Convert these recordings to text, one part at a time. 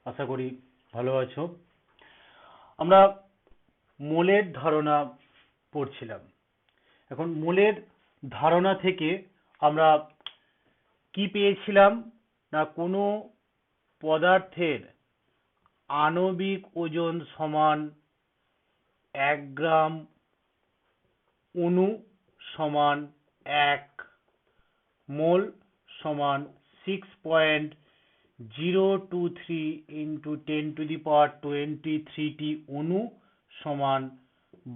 আশা করি ভালো আছো। আমরা মোলের ধারণা পড়ছিলাম। এখন মোলের ধারণা থেকে আমরা কি পেয়েছিলাম না কোনো পদার্থের আণবিক ওজন সমান 1 গ্রাম, অণু সমান 1 মোল সমান 6.023 into 10⁻23 টি অণু সমান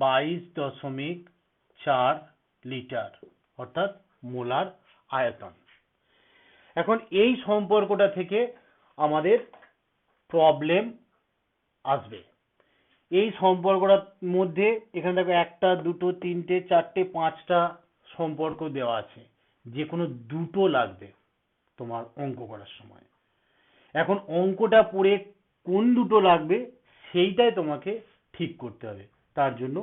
22.4 লিটার অর্থাৎ মোলার আয়তন। এখন এই সম্পর্কটা থেকে আমাদের প্রবলেম আসবে। এই সম্পর্কটার মধ্যে এখানে দেখো 1টা 2টো 3টে 4টে 5টা সম্পর্ক দেওয়া আছে, যে কোনো দুটো লাগবে তোমার অঙ্ক করার সময়। এখন অঙ্কটা পড়ে কোন দুটো লাগবে সেইটাই তোমাকে ঠিক করতে হবে, তার জন্য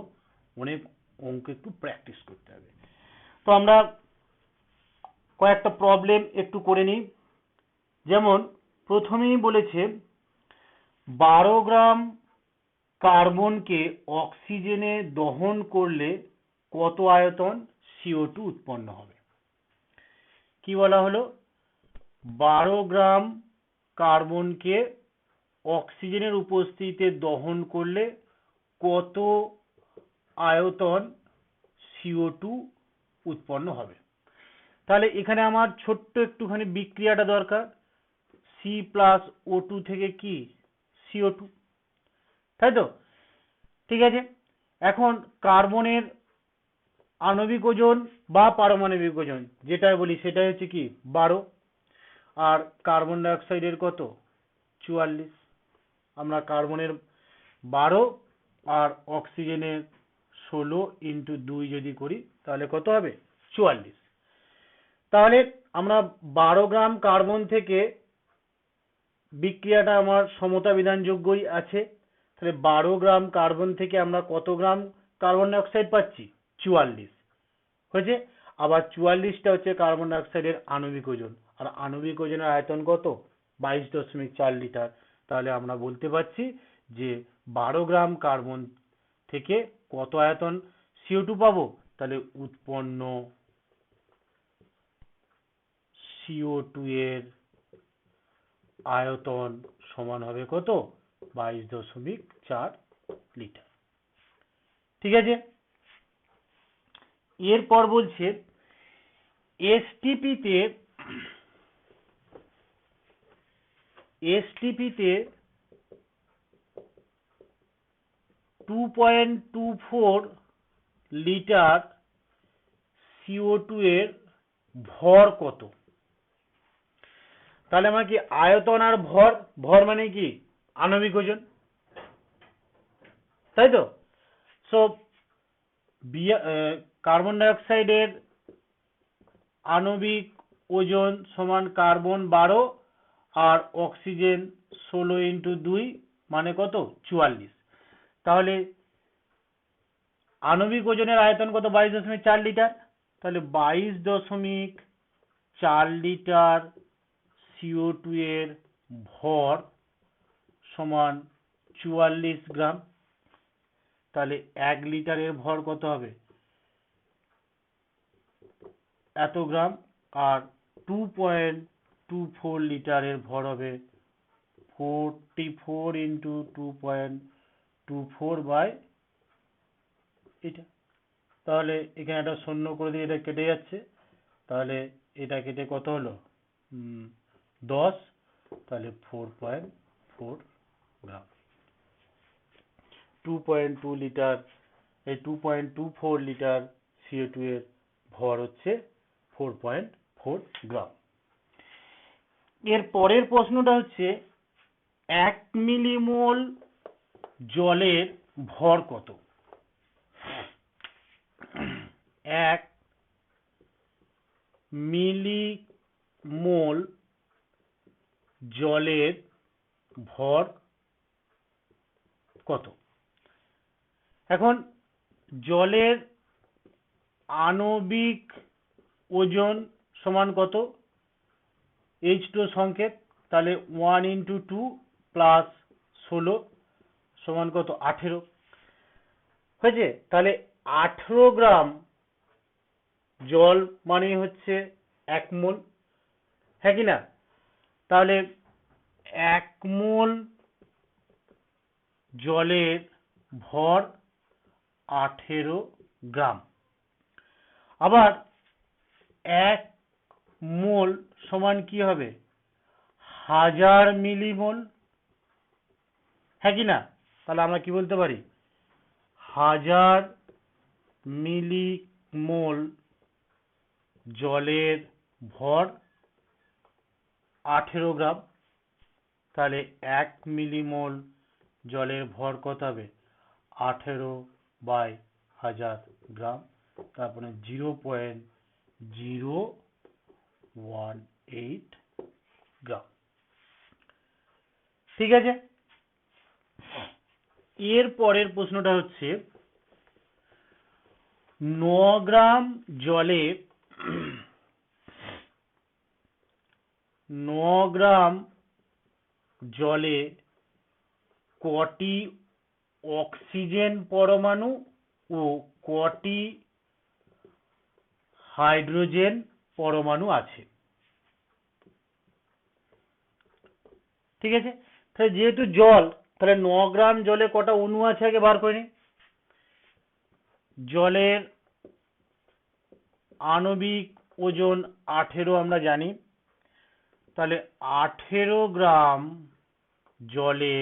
অনেক অঙ্ক একটু প্র্যাকটিস করতে হবে। তো আমরা কয়েকটা প্রবলেম একটু করে নিই। যেমন প্রথমেই বলেছে 12 গ্রাম কার্বনকে অক্সিজেনে দহন করলে কত আয়তন CO2 উৎপন্ন হবে। কি বলা হলো? 12 গ্রাম কার্বনকে অক্সিজেনের উপস্থিতিতে দহন করলে কত আয়তন CO2 উৎপন্ন হবে। তাহলে এখানে আমার ছোট্ট একটুখানি বিক্রিয়াটা দরকার। C+O2 থেকে কি CO2, তাই তো? ঠিক আছে। এখন কার্বনের আণবিক ওজন বা পারমাণবিক ওজন যেটা বলি সেটাই হচ্ছে কি 12, আর কার্বন ডাই অক্সাইডের কত 44। আমরা কার্বনের 12 আর অক্সিজেনের 16 ইন্টু 2 যদি করি তাহলে কত হবে 44। তাহলে আমরা 12 গ্রাম কার্বন থেকে বিক্রিয়াটা আমার সমতা বিধানযোগ্যই আছে। তাহলে 12 গ্রাম কার্বন থেকে আমরা কত গ্রাম কার্বন ডাই অক্সাইড পাচ্ছি 44 হয়েছে। আবার 44টা হচ্ছে কার্বন ডাই অক্সাইডের আণবিক ওজন, আর আণবিক ওজনের আয়তন কত 22.4 লিটার। তাহলে আমরা বলতে পারছি যে 12 গ্রাম কার্বন থেকে কত আয়তন CO2 পাবো। তাহলে উৎপন্ন CO2 এর আয়তন সমান হবে কত 22.4 লিটার। ঠিক আছে। এরপর বলছে STP তে 2.24 লিটার CO2 এর ভর কত। তাহলে আমরা কি আয়তন আর ভর, ভর মানে কি আণবিক ওজন, তাই তো? সো কার্বন ডাই অক্সাইডের আণবিক ওজন সমান কার্বন 12 আর অক্সিজেন 16 ইন্টু 2 মানে কত 44। তাহলে আণবিক ওজনের আয়তন কত 22.4 লিটার। তাহলে 22.4 লিটার CO2 এর ভর সমান 44 গ্রাম। তাহলে 1 লিটারের ভর কত হবে এত গ্রাম, আর 2.24 লিটারের ভর হবে 44 ইন্টু 2.24 বাই এটা। তাহলে এখানে একটা শূন্য করে দিয়ে এটা কেটে যাচ্ছে, তাহলে এটা কেটে কত হলো 10, তাহলে 4.4 গ্রাম। 2.2 লিটার, এই 2.24 লিটার CO2 এর ভর হচ্ছে 4.4 গ্রাম। এর পরের প্রশ্নটা হচ্ছে 1 মিলিমোল জলের ভর কত। 1 মিলিমোল জলের ভর কত। এখন জলের আণবিক ওজন সমান কত H2 সংকেত, তাহলে 1 into 2 প্লাস 16 সমান কত 18 হয়েছে। তাহলে 18 গ্রাম জল মানে হচ্ছে 1 মোল, হ্যাঁ কি না? তাহলে 1 মোল জলের ভর 18 গ্রাম। আবার 1 মোল সমান কি হবে 1000 মিলিমোল, হ্যাঁ কি না? তাহলে আমরা কি বলতে পারি 1000 মিলিমোল জলের ভর 18 গ্রাম। তাহলে 1 মিলিমোল জলের ভর কত হবে 18/1000 গ্রাম, তারপরে 0.018 গ্রাম। ঠিক আছে, এর পরের প্রশ্নটা হচ্ছে 9 গ্রাম জলে 9 গ্রাম জলে কটি অক্সিজেন পরমাণু ও কটি হাইড্রোজেন পরমাণু আছে? ঠিক আছে, তাহলে যেহেতু জল, তাহলে 9 গ্রাম জলে কটা অণু আছে আগে বার করে নি। জলের আণবিক ওজন 18 আমরা জানি, তাহলে 18 গ্রাম জলে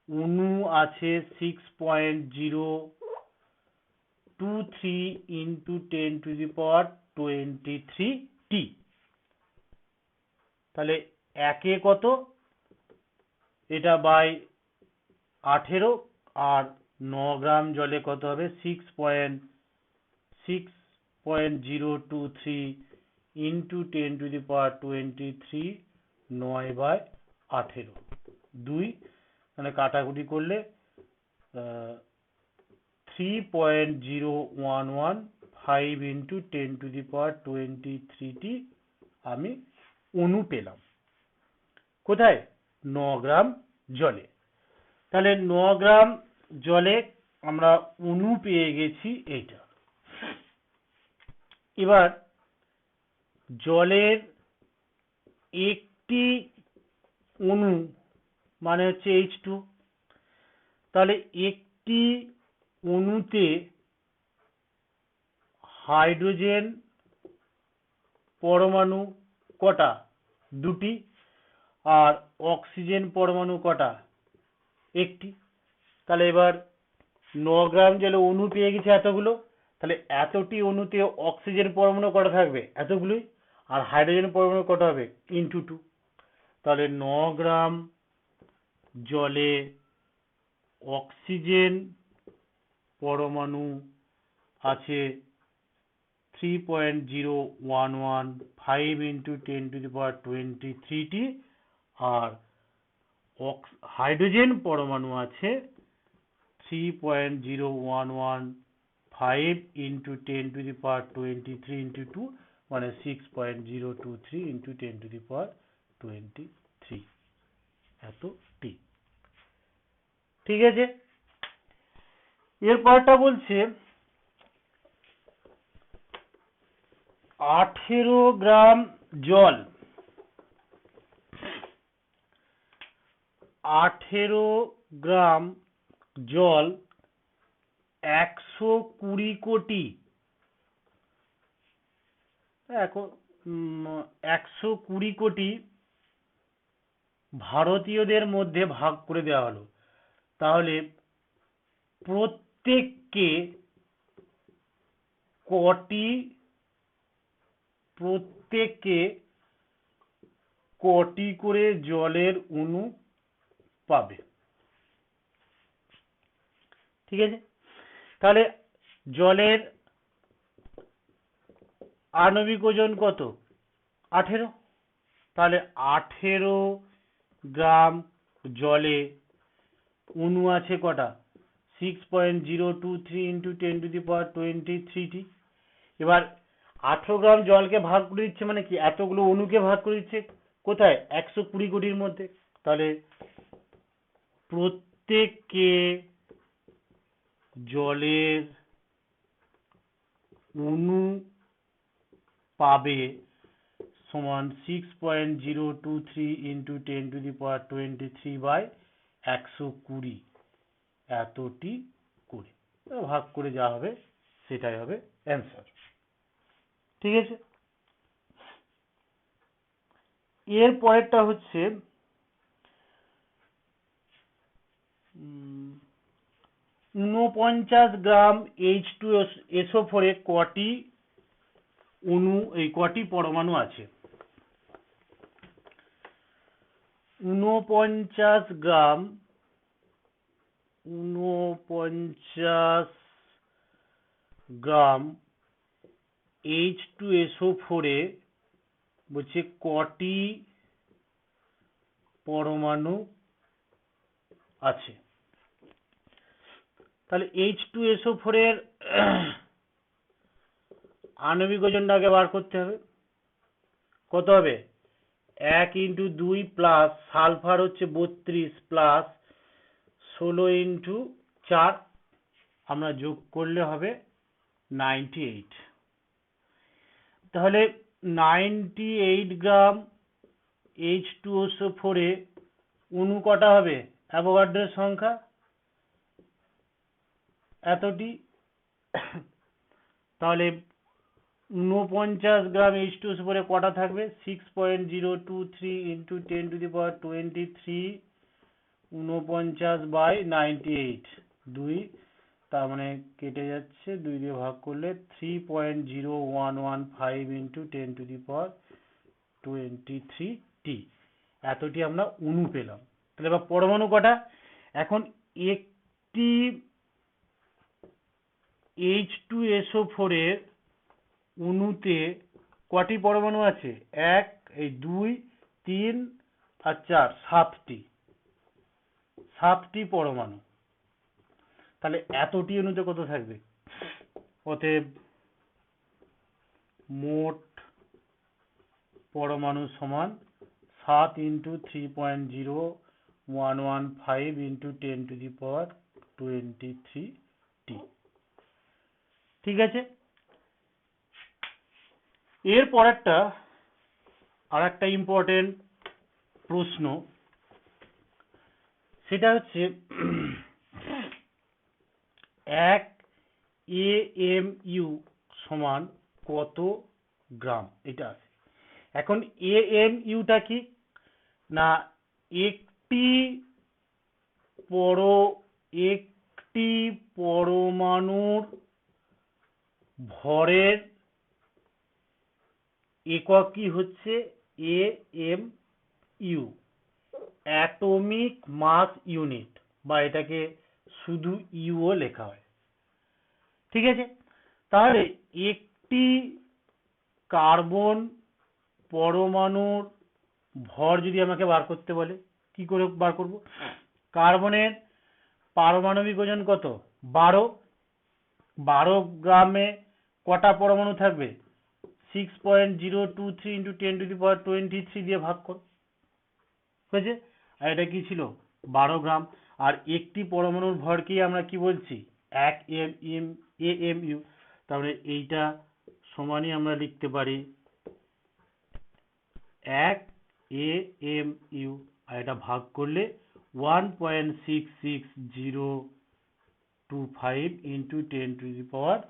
অণু আছে 6.023 into 10⁻23 টি। তাহলে একে কত, এটা বাই 18, আর 9 গ্রাম জলে কত হবে 6.023 into 10⁻23 9/18 2, মানে কাটাকুটি করলে 3.0115 into 10⁻23 টি আমি অণু পেলাম কোথায় 9 গ্রাম জলে। তাহলে 9 গ্রাম জলে আমরা অণু পেয়ে গেছি এইটা। এবার জলের একটি অণু মানে হচ্ছে H2, তাহলে একটি অণুতে হাইড্রোজেন পরমাণু কটা 2টি, আর অক্সিজেন পরমাণু কটা 1টি। তাহলে এবার 9 গ্রাম জলে অণু পেয়ে গেছে এতগুলো, তাহলে এতটি অণুতে অক্সিজেন পরমাণু কটা থাকবে এতগুলোই, আর হাইড্রোজেন পরমাণু কটা হবে ইন্টু 2। তাহলে 9 গ্রাম জলে অক্সিজেন পরমাণু আছে 3.0115 into 10⁻23 টি, আর হাইড্রোজেন পরমাণু আছে 3.0115 into 10⁻23 into 2, মানে 6.023 into 10⁻23 এত টি। ঠিক আছে, এরপরটা বলছে 18 গ্রাম জল 18 গ্রাম জল 120 কোটি 120 কোটি ভারতীয়দের মধ্যে ভাগ করে দেওয়া হলো। তাহলে প্রত্যেককে কটি করে জলের অণু পাবে? ঠিক আছে, তাহলে জলের আণবিক ওজন কত 18, তাহলে 18 গ্রাম জলে অণু আছে কটা 6.023 into 10⁻23 টি। এবার 18 গ্রাম জলকে ভাগ করে দিচ্ছে মানে কি এতগুলো অণুকে ভাগ করে দিচ্ছে কোথায় 120 কোটির মধ্যে। তাহলে প্রত্যেককে জলের অণু পাবে সমান 6.023 ইন্টু 10⁻23/120 এতটি করে ভাগ করে যা হবে সেটাই হবে অ্যান্সার। ঠিক আছে, এর পরেরটা হচ্ছে 49 গ্রাম H2SO4 এ কটি পরমাণু আছে? 49 গ্রাম H2SO4 এ বলছে কটি পরমাণু আছে। তাহলে H2SO4 এর আণবিক ওজনটা আগে বার করতে হবে। কত হবে? 1 × 2 প্লাস সালফার হচ্ছে 32 প্লাস 16 × 4 আমরা যোগ করলে হবে 98। তাহলে 98 গ্রাম H2SO4 এ অণু কটা হবে? অ্যাভোগাড্রোর সংখ্যা এতটি। তাহলে 49 গ্রাম H2SO4 এ কটা থাকবে? 6.023 ইন্টু 10⁻23 49/98 2, তার মানে কেটে যাচ্ছে, 2 দিয়ে ভাগ করলে 3.0115 ইন্টু 10⁻23t এতটি আমরা অণু পেলাম। তাহলে এবার পরমাণু কটা? এখন একটি H2SO4 এর অণুতে কটি পরমাণু আছে? 1 2 3 আর 4 7টি পরমাণু। তাহলে এতটি অণুতে কত থাকবে? অতএব মোট পরমাণু সমান 7 × 3.0115 ইন্টু 10⁻23t। ঠিক আছে, এর পরেরটা আর একটা ইম্পর্টেন্ট প্রশ্ন, সেটা হচ্ছে 1 AMU সমান কত গ্রাম? এটা আছে। এখন AMUটা কি না, একটি পরমাণুর ভরের এককই হচ্ছে AMU, অ্যাটমিক মাস ইউনিট, বা এটাকে শুধু ইউও লেখা হয়। ঠিক আছে, তাহলে একটি কার্বন পরমাণুর ভর যদি আমাকে বার করতে বলে, কি করে বার করব? কার্বনের পারমাণবিক ওজন কত? 12 গ্রামে কটা পরমাণু থাকবে? 6.023 ইন্টু 10⁻23 দিয়ে ভাগ কর, হয়েছে। আর এটা কি ছিল? 12 গ্রাম। আর একটি পরমাণুর ভরকেই আমরা কি বলছি? 1 AMU। তাহলে এইটা সমানই আমরা লিখতে পারি 1 AMU, আর এটা ভাগ করলে 1.66025 ইন্টু 10⁻23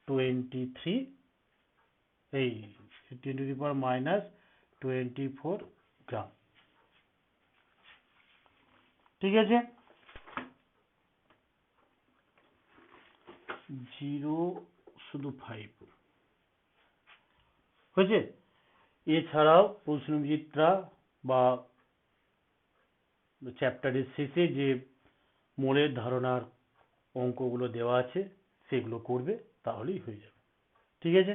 10⁻24 গ্রাম। ঠিক আছে, 0.5 হয়েছে। এছাড়াও প্রশ্নবিচিত্রা বা চ্যাপ্টারের শেষে যে মোলের ধারণার অঙ্কগুলো দেওয়া আছে সেগুলো করবে, তাহলেই হয়ে যাবে। ঠিক আছে।